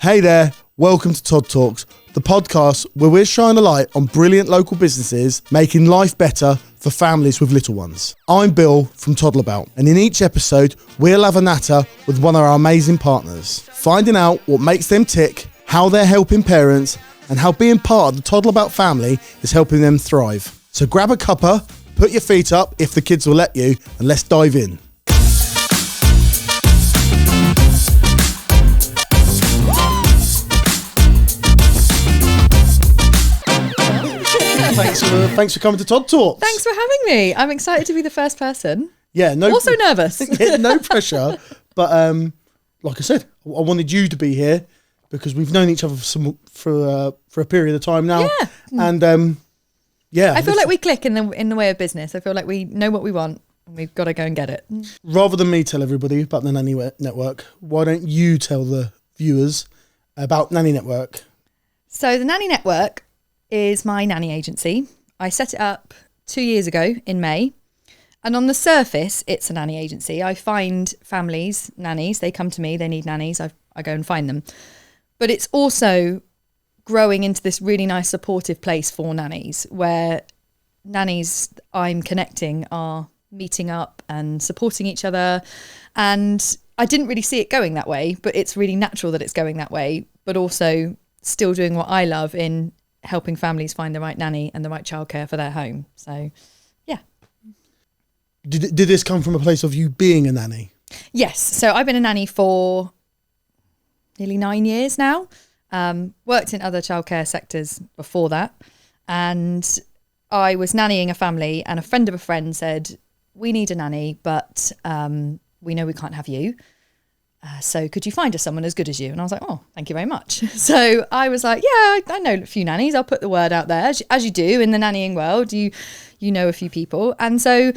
Hey there, welcome to Tod Talks, the podcast where we're shining a light on brilliant local businesses making life better for families with little ones. I'm Bill from Toddle About, and in each episode, we'll have a natter with one of our amazing partners, finding out what makes them tick, how they're helping parents, and how being part of the Toddle About family is helping them thrive. So grab a cuppa, put your feet up if the kids will let you, and let's dive in. Thanks for coming to Tod Talks. Thanks for having me. I'm excited to be the first person. Yeah, also nervous. Yeah, no pressure. But like I said, I wanted you to be here because we've known each other for a period of time now. Yeah. And I feel like we click in the way of business. I feel like we know what we want and we've got to go and get it. Rather than me tell everybody about the Nanny Network, why don't you tell the viewers about Nanny Network? So the Nanny Network is my nanny agency. I set it up 2 years ago in May. And on the surface, it's a nanny agency. I find families, nannies, they come to me, they need nannies, I go and find them. But it's also growing into this really nice supportive place for nannies, where nannies I'm connecting are meeting up and supporting each other. And I didn't really see it going that way, but it's really natural that it's going that way, but also still doing what I love in helping families find the right nanny and the right childcare for their home. So, yeah. Did this come from a place of you being a nanny? Yes. So I've been a nanny for nearly 9 years now. Worked in other childcare sectors before that. And I was nannying a family and a friend of a friend said, we need a nanny, but we know we can't have you. So could you find us someone as good as you? And I was like, oh, thank you very much. So I was like, yeah, I know a few nannies. I'll put the word out there, as you do in the nannying world. You know a few people. And so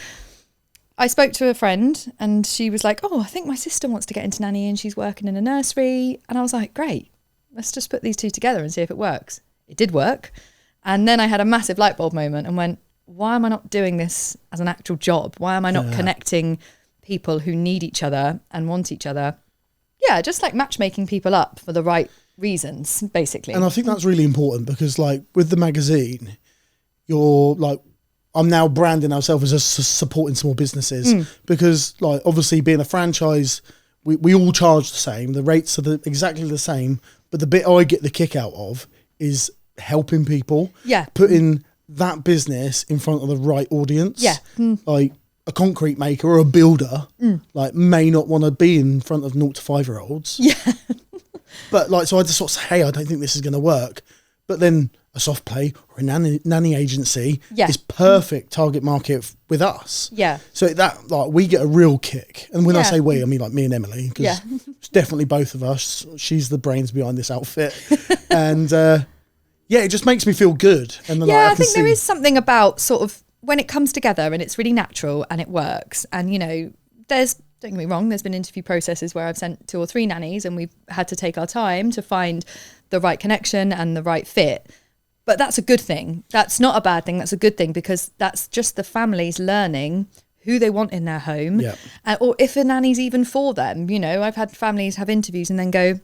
I spoke to a friend and she was like, oh, I think my sister wants to get into nannying. She's working in a nursery. And I was like, great, let's just put these two together and see if it works. It did work. And then I had a massive light bulb moment and went, why am I not doing this as an actual job? Why am I not connecting people who need each other and want each other? Yeah, just like matchmaking people up for the right reasons, basically. And I think that's really important because, like, with the magazine, you're like, I'm now branding ourselves as supporting small businesses because, like, obviously being a franchise, we all charge the same. The rates are exactly the same. But the bit I get the kick out of is helping people. Yeah. Putting that business in front of the right audience. Yeah. Like, a concrete maker or a builder like may not want to be in front of 0 to 5-year-olds. Yeah. But like, so I just sort of say, hey, I don't think this is going to work. But then a soft play or a nanny agency is perfect target market with us. Yeah. So that, like, we get a real kick. And when I say we, I mean like me and Emily, because it's definitely both of us. She's the brains behind this outfit. And it just makes me feel good. And then, I think there is something about sort of when it comes together and it's really natural and it works. And, you know, don't get me wrong, there's been interview processes where I've sent 2 or 3 nannies and we've had to take our time to find the right connection and the right fit. But that's a good thing. That's not a bad thing. That's a good thing because that's just the families learning who they want in their home or if a nanny's even for them. You know, I've had families have interviews and then go,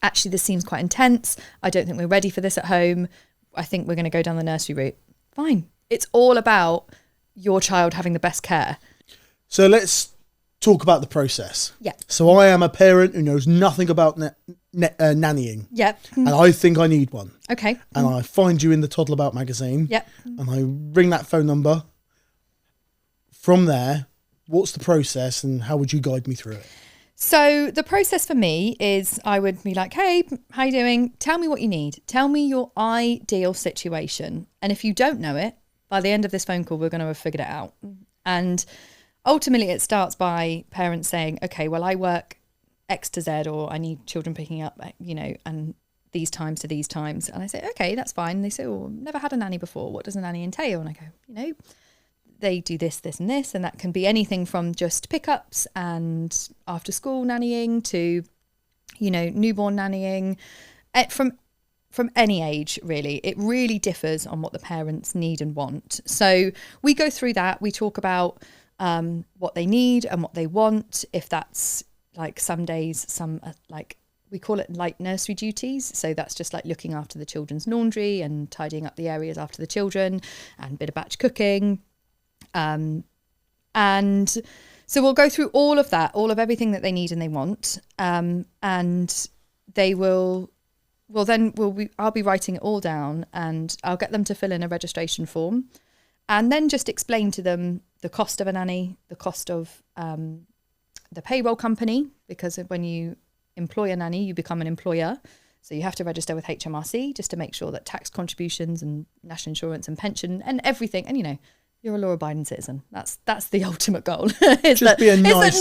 actually, this seems quite intense. I don't think we're ready for this at home. I think we're going to go down the nursery route. Fine. It's all about your child having the best care. So let's talk about the process. Yeah. So I am a parent who knows nothing about nannying. Yep. And I think I need one. Okay. And I find you in the Toddle About magazine. Yep. And I ring that phone number. From there, what's the process and how would you guide me through it? So the process for me is I would be like, hey, how you doing? Tell me what you need. Tell me your ideal situation. And if you don't know it, by the end of this phone call, we're going to have figured it out. And ultimately, it starts by parents saying, okay, well, I work X to Z, or I need children picking up, you know, and these times to these times. And I say, okay, that's fine. And they say, oh, never had a nanny before. What does a nanny entail? And I go, you know, they do this, this and this. And that can be anything from just pickups and after school nannying to, you know, newborn nannying, from any age, really. It really differs on what the parents need and want. So we go through that. We talk about what they need and what they want. If that's like some days, we call it light nursery duties. So that's just like looking after the children's laundry and tidying up the areas after the children and a bit of batch cooking. And so we'll go through all of that, all of everything that they need and they want. And they I'll be writing it all down, and I'll get them to fill in a registration form, and then just explain to them the cost of a nanny, the cost of the payroll company, because when you employ a nanny, you become an employer. So you have to register with HMRC just to make sure that tax contributions and national insurance and pension and everything, and you're a law-abiding citizen. That's the ultimate goal. It's that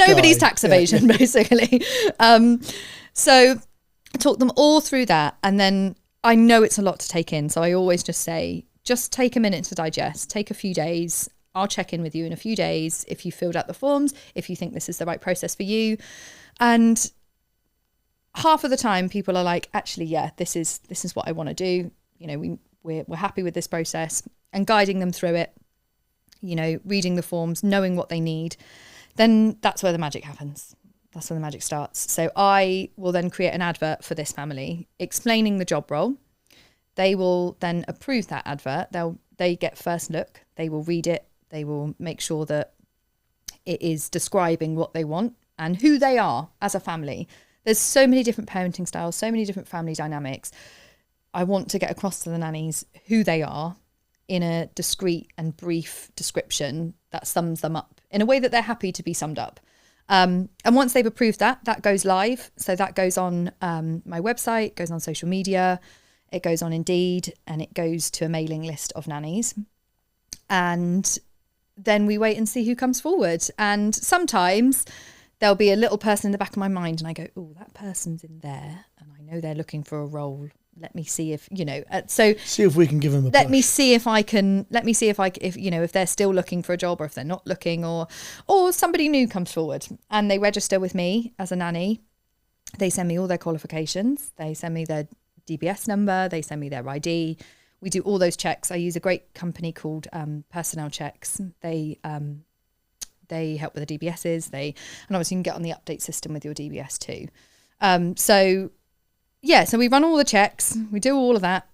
nobody's tax evasion, basically. So I talk them all through that, and then I know it's a lot to take in, so I always just say, just take a minute to digest, take a few days. I'll check in with you in a few days if you filled out the forms, if you think this is the right process for you. And half of the time people are like, actually, yeah, this is what I want to do. We're happy with this process, and guiding them through it, reading the forms, knowing what they need, then that's where the magic happens. That's when the magic starts. So I will then create an advert for this family explaining the job role. They will then approve that advert. They get first look. They will read it. They will make sure that it is describing what they want and who they are as a family. There's so many different parenting styles, so many different family dynamics. I want to get across to the nannies who they are in a discreet and brief description that sums them up in a way that they're happy to be summed up. And once they've approved that goes live. So that goes on my website, goes on social media, it goes on Indeed, and it goes to a mailing list of nannies. And then we wait and see who comes forward. And sometimes there'll be a little person in the back of my mind, and I go, oh, that person's in there, and I know they're looking for a role. Let me see if, see if we can give them a let push. me see if they're still looking for a job, or if they're not looking, or somebody new comes forward and they register with me as a nanny. They send me all their qualifications. They send me their DBS number. They send me their ID. We do all those checks. I use a great company called Personnel Checks. They help with the DBSs. And obviously you can get on the update system with your DBS too. So we run all the checks, we do all of that,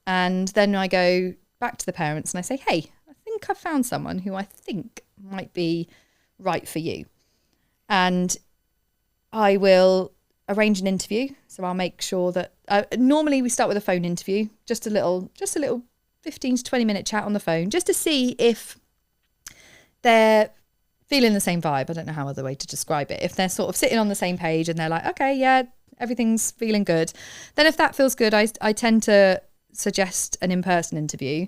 and then I go back to the parents and I say, hey, I think I found someone who I think might be right for you. And I will arrange an interview. So I'll make sure that, normally we start with a phone interview, just a little 15 to 20 minute chat on the phone, just to see if they're feeling the same vibe. I don't know how other way to describe it. If they're sort of sitting on the same page and they're like, okay, yeah, everything's feeling good. Then if that feels good, I tend to suggest an in-person interview.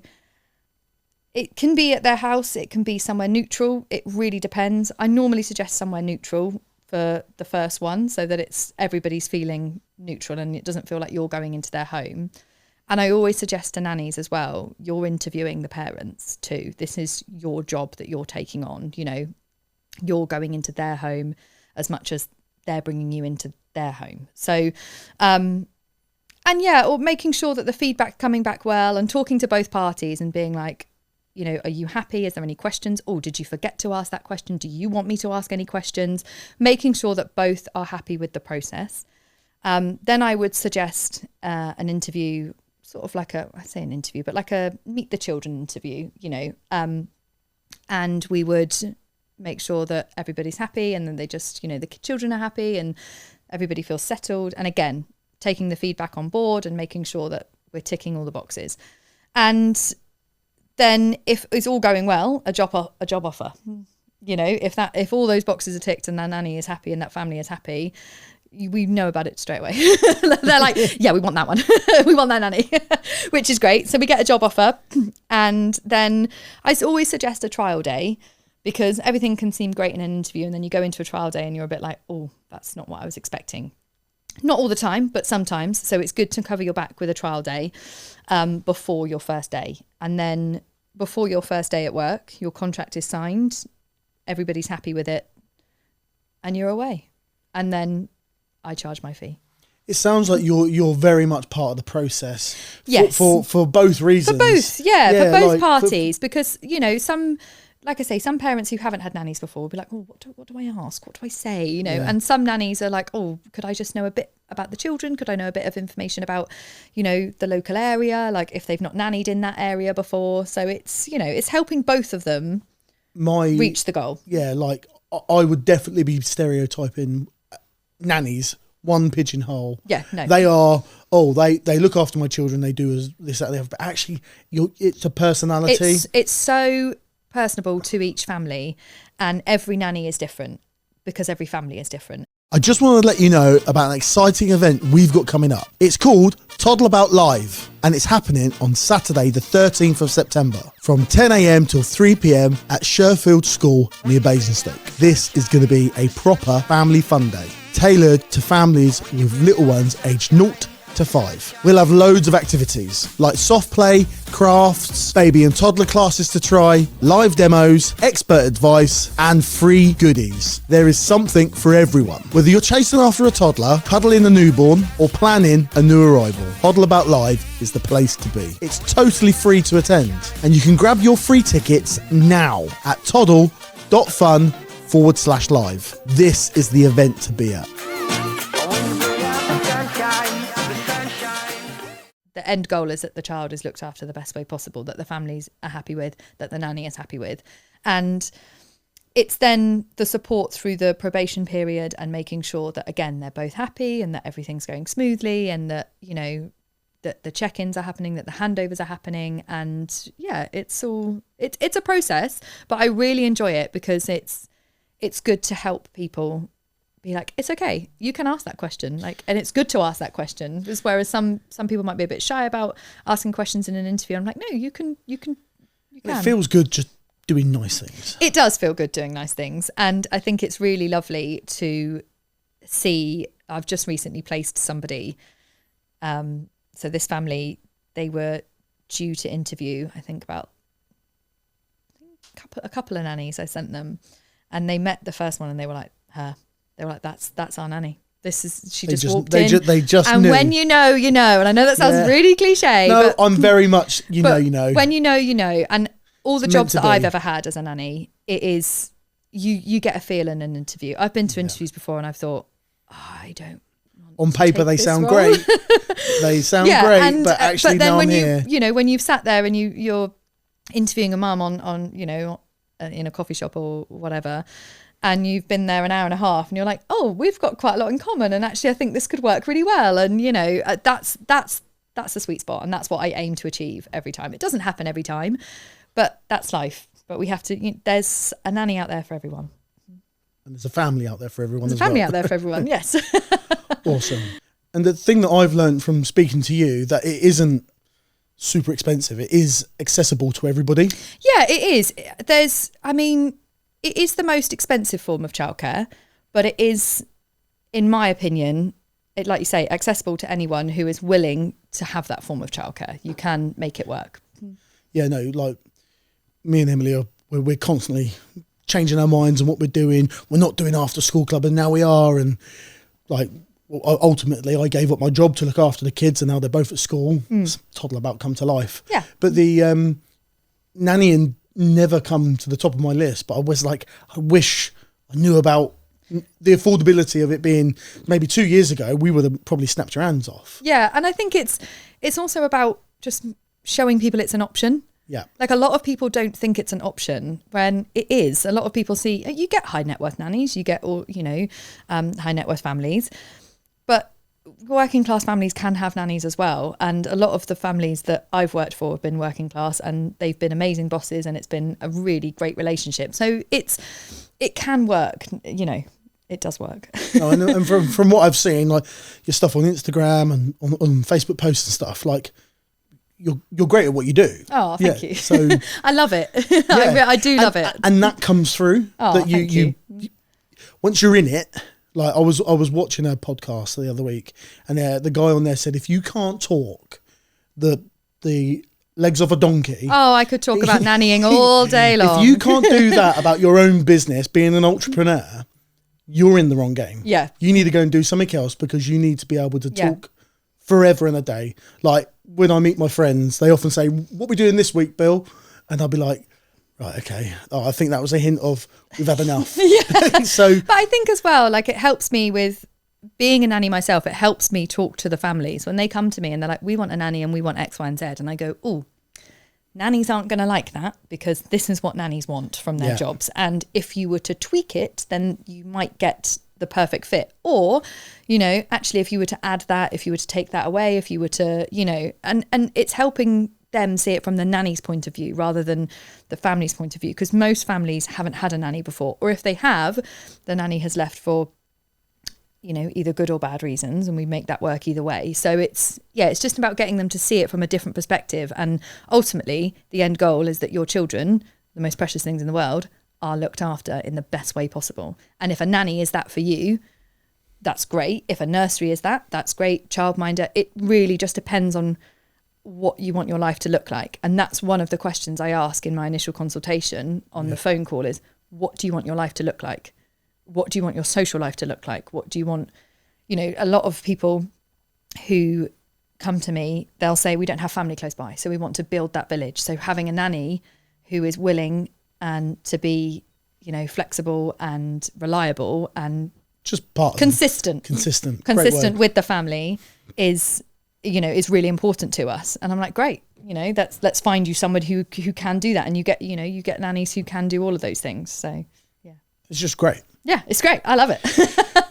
It can be at their house. It can be somewhere neutral. It really depends. I normally suggest somewhere neutral for the first one, so that everybody's feeling neutral and it doesn't feel like you're going into their home. And I always suggest to nannies as well, you're interviewing the parents too. This is your job that you're taking on. You're going into their home as much as they're bringing you into their home. So, or making sure that the feedback coming back well, and talking to both parties and being like, are you happy? Is there any questions? Oh, did you forget to ask that question? Do you want me to ask any questions? Making sure that both are happy with the process. Then I would suggest an interview, sort of like like a meet the children interview, and we would make sure that everybody's happy, and then they just, the children are happy and everybody feels settled. And again, taking the feedback on board and making sure that we're ticking all the boxes. And then if it's all going well, a job offer, if all those boxes are ticked and that nanny is happy and that family is happy, we know about it straight away. They're like, yeah, we want that one. We want that nanny, which is great. So we get a job offer, and then I always suggest a trial day, because everything can seem great in an interview, and then you go into a trial day and you're a bit like, oh, that's not what I was expecting. Not all the time, but sometimes. So it's good to cover your back with a trial day before your first day. And then before your first day at work, your contract is signed, everybody's happy with it, and you're away. And then I charge my fee. It sounds like you're very much part of the process. Yes. For both reasons. For both, for both parties. Because, like I say, some parents who haven't had nannies before will be like, oh, what do I ask? What do I say? You know, and some nannies are like, oh, could I just know a bit about the children? Could I know a bit of information about, you know, the local area? Like if they've not nannied in that area before. So it's, you know, it's helping both of them reach the goal. Yeah, like I would definitely be stereotyping nannies, one pigeonhole. Yeah, no. They are, they look after my children, they do this, that, the other. But actually, it's a personality. It's so personable to each family, and every nanny is different because every family is different. I just want to let you know about an exciting event we've got coming up. It's called Toddle About Live, and it's happening on Saturday the 13th of September from 10 a.m. till 3 p.m. at Sherfield School near Basingstoke. This is going to be a proper family fun day, tailored to families with little ones aged 0 to 5. We'll have loads of activities like soft play, crafts, baby and toddler classes to try, live demos, expert advice, and free goodies. There is something for everyone. Whether you're chasing after a toddler, cuddling a newborn, or planning a new arrival, Toddle About Live is the place to be. It's totally free to attend, and you can grab your free tickets now at toddle.fun/live. This is the event to be at. The end goal is that the child is looked after the best way possible, that the families are happy with, that the nanny is happy with. And it's then the support through the probation period and making sure that, again, they're both happy and that everything's going smoothly and that, you know, that the check-ins are happening, that the handovers are happening. And yeah, it's a process, but I really enjoy it because it's good to help people be like, it's okay, you can ask that question, like, and it's good to ask that question. Just whereas some people might be a bit shy about asking questions in an interview. I'm like, no, you can. It feels good just doing nice things. It does feel good doing nice things, and I think it's really lovely to see. I've just recently placed somebody. So this family, they were due to interview, I think about a couple of nannies. I sent them, and they met the first one, and they were like, her. They were like, that's our nanny. She just walked in. They just and knew. when you know, you know. And I know that sounds really cliche. No, I'm very much, you know. When you know, you know. And all the jobs that I've ever had as a nanny, it is, you get a feel in an interview. I've been to interviews before and I've thought, I don't. On paper, they sound great. They sound great, but actually now I'm here. You know, when you've sat there and you're interviewing a mum on you know, in a coffee shop or whatever, and you've been there an hour and a half and you're like, oh, we've got quite a lot in common. And actually, I think this could work really well. And, you know, that's the sweet spot. And that's what I aim to achieve every time. It doesn't happen every time, but that's life. But we have to, there's a nanny out there for everyone. And there's a family out there for everyone there's as well. There's a family out there for everyone, yes. Awesome. And the thing that I've learned from speaking to you, that it isn't super expensive. It is accessible to everybody. Yeah, it is. It is the most expensive form of childcare, but it is, in my opinion, like you say, accessible to anyone who is willing to have that form of childcare. You can make it work. Yeah, no, like me and Emily, we're constantly changing our minds on what we're doing. We're not doing after school club, and now we are. And like, ultimately, I gave up my job to look after the kids, and now they're both at school. It's Toddle About come to life. Yeah. But the nannying never come to the top of my list, but I was like, I wish I knew about the affordability of it being maybe 2 years ago. We would have probably snapped your hands off. Yeah, and I think it's also about just showing people it's an option. Yeah. Like a lot of people don't think it's an option when it is. A lot of people see, you get high net worth nannies, you get all, you know, high net worth families, but working class families can have nannies as well. And a lot of the families that I've worked for have been working class and they've been amazing bosses and it's been a really great relationship. So it can work, you know, it does work. And from what I've seen, like your stuff on Instagram and on Facebook posts and stuff, like you're great at what you do. Oh, thank you. So I love it. Yeah. I do love it. And that comes through. Oh, that you once you're in it. Like I was watching a podcast the other week, and the guy on there said, if you can't talk the legs off a donkey. Oh, I could talk about nannying all day long. If you can't do that about your own business, being an entrepreneur, you're in the wrong game. Yeah. You need to go and do something else because you need to be able to talk forever and a day. Like when I meet my friends, they often say, what are we doing this week, Bill? And I'll be like, Right, okay. Oh, I think that was a hint of we've had enough. Yeah. So, But I think as well, like it helps me with being a nanny myself. It helps me talk to the families when they come to me and they're like, we want a nanny and we want X, Y, and Z. And I go, oh, nannies aren't going to like that because this is what nannies want from their jobs. And if you were to tweak it, then you might get the perfect fit. Or, you know, actually, if you were to add that, if you were to take that away, if you were to, you know, and it's helping them see it from the nanny's point of view rather than the family's point of view, because most families haven't had a nanny before, or if they have, the nanny has left for, you know, either good or bad reasons, and we make that work either way. So it's just about getting them to see it from a different perspective, and ultimately the end goal is that your children, the most precious things in the world, are looked after in the best way possible. And if a nanny is that for you, that's great. If a nursery is that, that's great. Childminder, it really just depends on what you want your life to look like. And that's one of the questions I ask in my initial consultation on the phone call is, what do you want your life to look like? What do you want your social life to look like? What do you want, you know, a lot of people who come to me, they'll say, we don't have family close by, so we want to build that village. So having a nanny who is willing and to be, you know, flexible and reliable and just part consistent with the family is, you know, is really important to us. And I'm like, great, you know, let's find you somebody who can do that. And you get nannies who can do all of those things. So yeah, it's just great. Yeah, it's great. I love it.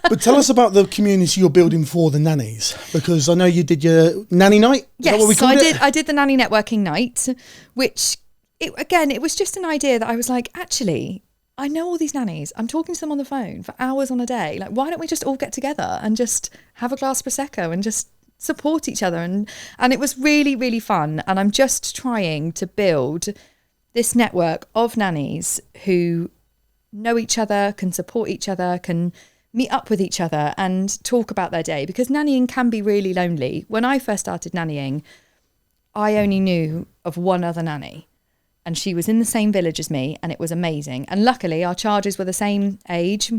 But tell us about the community you're building for the nannies, because I know you did your nanny night. Is that what we called it? I did the nanny networking night, which it was just an idea that I was like, actually, I know all these nannies. I'm talking to them on the phone for hours on a day. Like, why don't we just all get together and just have a glass of Prosecco and just support each other? And it was really, really fun. And I'm just trying to build this network of nannies who know each other, can support each other, can meet up with each other and talk about their day, because nannying can be really lonely. When I first started nannying, I only knew of one other nanny, and she was in the same village as me, and it was amazing. And luckily our charges were the same age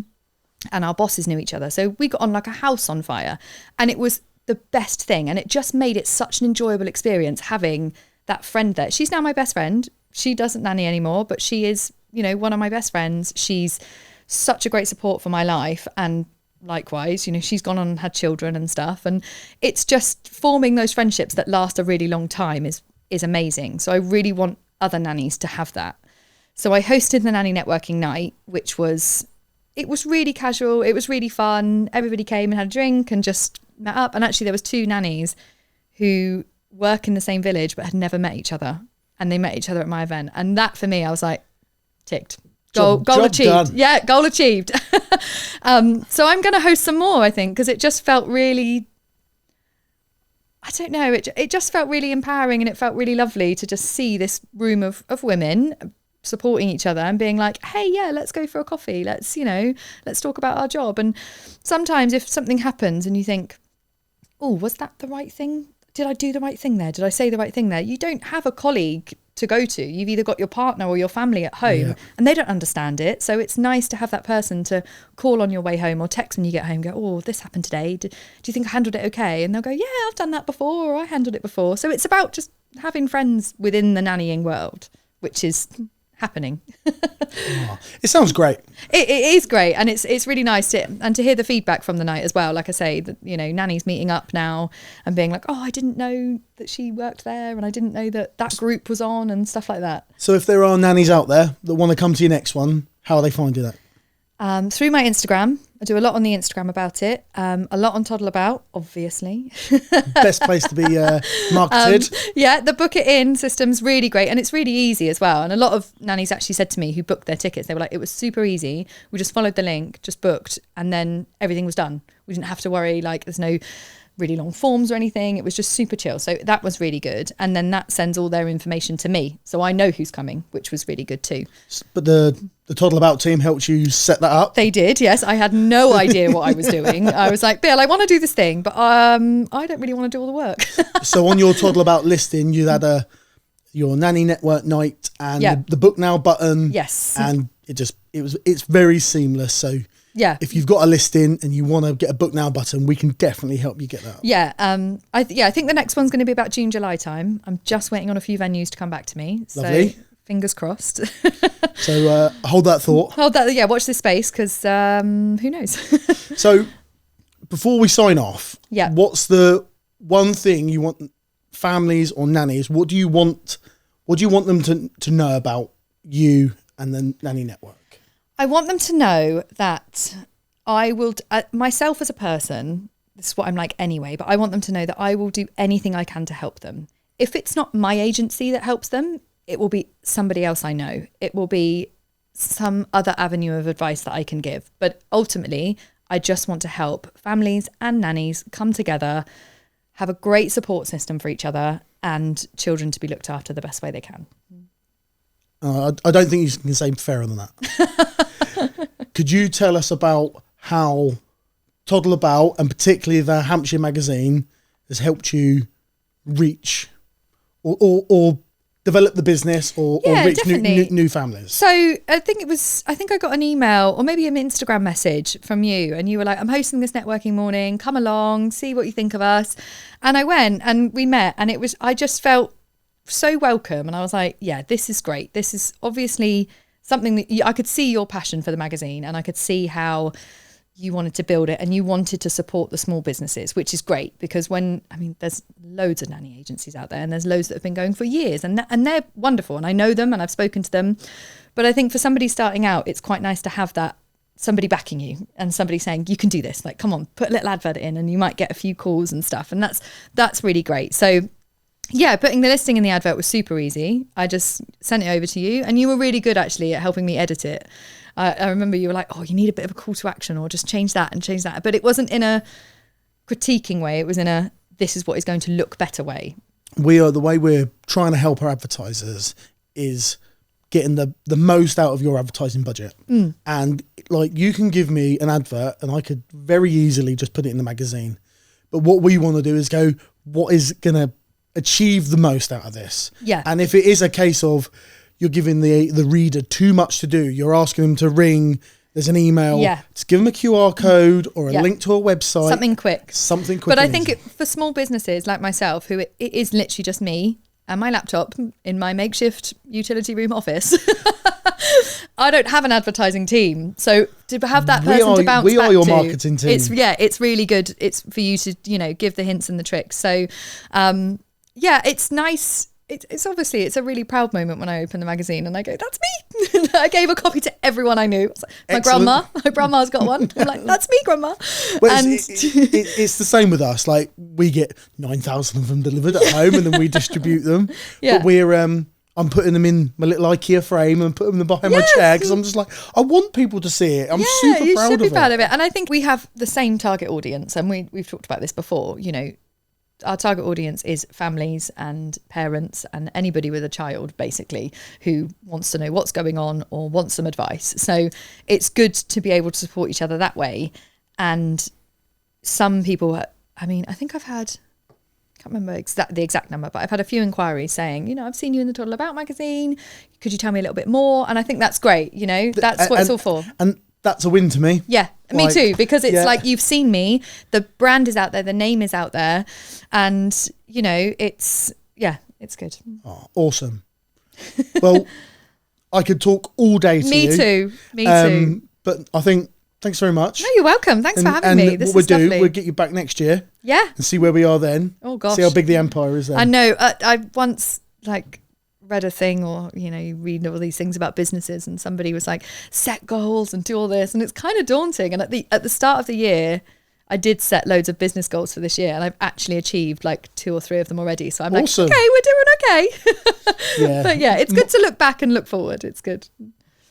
and our bosses knew each other, so we got on like a house on fire, and it was the best thing. And it just made it such an enjoyable experience having that friend there. She's now my best friend. She doesn't nanny anymore, but she is, you know, one of my best friends. She's such a great support for my life, and likewise, you know, she's gone on and had children and stuff, and it's just forming those friendships that last a really long time is amazing. So I really want other nannies to have that. So I hosted the nanny networking night, which was really casual, it was really fun. Everybody came and had a drink and just met up, and actually there was 2 nannies who work in the same village but had never met each other, and they met each other at my event, and that for me, I was like, ticked. Goal achieved. Done. Yeah, goal achieved. So I'm going to host some more, I think, because it just felt really, I don't know, it just felt really empowering, and it felt really lovely to just see this room of women supporting each other and being like, hey, yeah, let's go for a coffee. Let's talk about our job. And sometimes if something happens and you think, oh, was that the right thing? Did I do the right thing there? Did I say the right thing there? You don't have a colleague to go to. You've either got your partner or your family at home, and they don't understand it. So it's nice to have that person to call on your way home or text when you get home, go, oh, this happened today. Do you think I handled it okay? And they'll go, yeah, I've done that before, or I handled it before. So it's about just having friends within the nannying world, which is happening. Oh, it sounds great. It is great, and it's really nice to hear the feedback from the night as well. Like I say, that, you know, nannies meeting up now and being like, oh, I didn't know that she worked there, and I didn't know that group was on, and stuff like that. So if there are nannies out there that want to come to your next one, how are they finding that? Through my Instagram. I do a lot on the Instagram about it. A lot on Toddle About, obviously. Best place to be marketed. Yeah, the book it in system's really great, and it's really easy as well. And a lot of nannies actually said to me who booked their tickets, they were like, it was super easy. We just followed the link, just booked, and then everything was done. We didn't have to worry, like there's no really long forms or anything. It was just super chill. So that was really good. And then that sends all their information to me, so I know who's coming, which was really good too. But the Toddle About team helped you set that up? They did, yes. I had no idea what I was doing. I was like, Bill, I want to do this thing, but I don't really want to do all the work. So on your Toddle About listing, you had your Nanny Network night and the book now button. Yes. And it's very seamless. So yeah, if you've got a listing and you want to get a book now button, we can definitely help you get that. Yeah, I think the next one's going to be about June, July time. I'm just waiting on a few venues to come back to me. Lovely. So Fingers crossed. So hold that thought. Watch this space, because who knows? So before we sign off, what's the one thing you want families or nannies, what do you want them to know about you and the Nanny Network? I want them to know that I will, myself as a person, this is what I'm like anyway, but I want them to know that I will do anything I can to help them. If it's not my agency that helps them, it will be somebody else I know. It will be some other avenue of advice that I can give. But ultimately, I just want to help families and nannies come together, have a great support system for each other, and children to be looked after the best way they can. I don't think you can say fairer than that. Could you tell us about how Toddle About, and particularly the Hampshire magazine, has helped you reach or develop the business or reach new families? So I think I got an email or maybe an Instagram message from you, and you were like, I'm hosting this networking morning, come along, see what you think of us. And I went and we met, and I just felt so welcome. And I was like, yeah, this is great. This is obviously something that I could see your passion for the magazine, and I could see how you wanted to build it and you wanted to support the small businesses, which is great, because there's loads of nanny agencies out there, and there's loads that have been going for years, and they're wonderful, and I know them and I've spoken to them. But I think for somebody starting out, it's quite nice to have that somebody backing you and somebody saying, you can do this, like, come on, put a little advert in, and you might get a few calls and stuff. And that's really great. So yeah, putting the listing in the advert was super easy. I just sent it over to you, and you were really good actually at helping me edit it. I remember you were like, oh, you need a bit of a call to action, or just change that and change that. But it wasn't in a critiquing way. It was in a, this is what is going to look better way. The way we're trying to help our advertisers is getting the most out of your advertising budget. And like, you can give me an advert and I could very easily just put it in the magazine. But what we want to do is go, what is going to achieve the most out of this? Yeah. And if it is a case of you're giving the reader too much to do, you're asking them to ring, there's an email, just give them a QR code or a link to a website. Something quick. But I think for small businesses like myself, who it is literally just me and my laptop in my makeshift utility room office, I don't have an advertising team. So to have that person to bounce back to. We are your marketing team. It's really good. It's for you to, give the hints and the tricks. So it's nice. It's obviously, it's a really proud moment when I open the magazine and I go, that's me. I gave a copy to everyone I knew. Like, my grandma's got one. I'm like, that's me, grandma. Well, and it's the same with us. Like, we get 9,000 of them delivered at home and then we distribute them. Yeah. But I'm putting them in my little IKEA frame and putting them behind my chair, because I'm just like, I want people to see it. I'm super proud of it. You should be proud of it. And I think we have the same target audience, and we've talked about this before, our target audience is families and parents and anybody with a child, basically, who wants to know what's going on or wants some advice. So it's good to be able to support each other that way. And some people, I think I've had, I can't remember the exact number, but I've had a few inquiries saying, I've seen you in the Toddle About magazine. Could you tell me a little bit more? And I think that's great. That's what it's all for. And that's a win to me. Yeah, me too, because it's like, you've seen me, the brand is out there, the name is out there, and it's good. Oh, awesome. Well, I could talk all day to you. Me too. But I think, thanks very much. No, you're welcome. Thanks for having me. This is lovely. We'll get you back next year. Yeah. And see where we are then. Oh gosh. See how big the empire is then. I know. I once read a thing, or you read all these things about businesses, and somebody was like, set goals and do all this, and it's kind of daunting. And at the start of the year, I did set loads of business goals for this year, and I've actually achieved 2 or 3 of them already. So I'm awesome. Like, okay, we're doing okay. Yeah. But yeah, it's good to look back and look forward. It's good.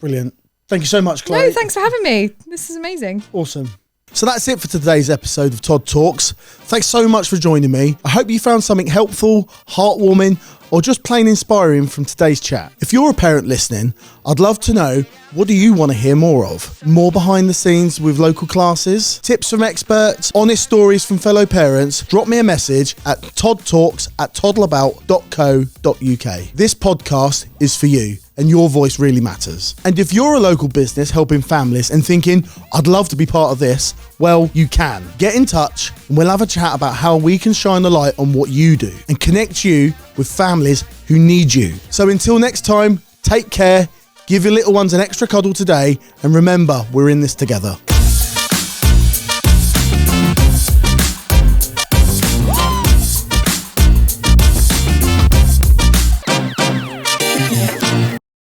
Brilliant. Thank you so much, Chloe. No, thanks for having me. This is amazing. Awesome. So that's it for today's episode of Tod Talks. Thanks so much for joining me. I hope you found something helpful, heartwarming, or just plain inspiring from today's chat. If you're a parent listening, I'd love to know, what do you want to hear more of? More behind the scenes with local classes, tips from experts, honest stories from fellow parents? Drop me a message at toddtalks@toddleabout.co.uk. This podcast is for you, and your voice really matters. And if you're a local business helping families and thinking, I'd love to be part of this, well, you can. Get in touch and we'll have a chat about how we can shine the light on what you do and connect you with families who need you. So until next time, Take care, give your little ones an extra cuddle today, and remember, we're in this together.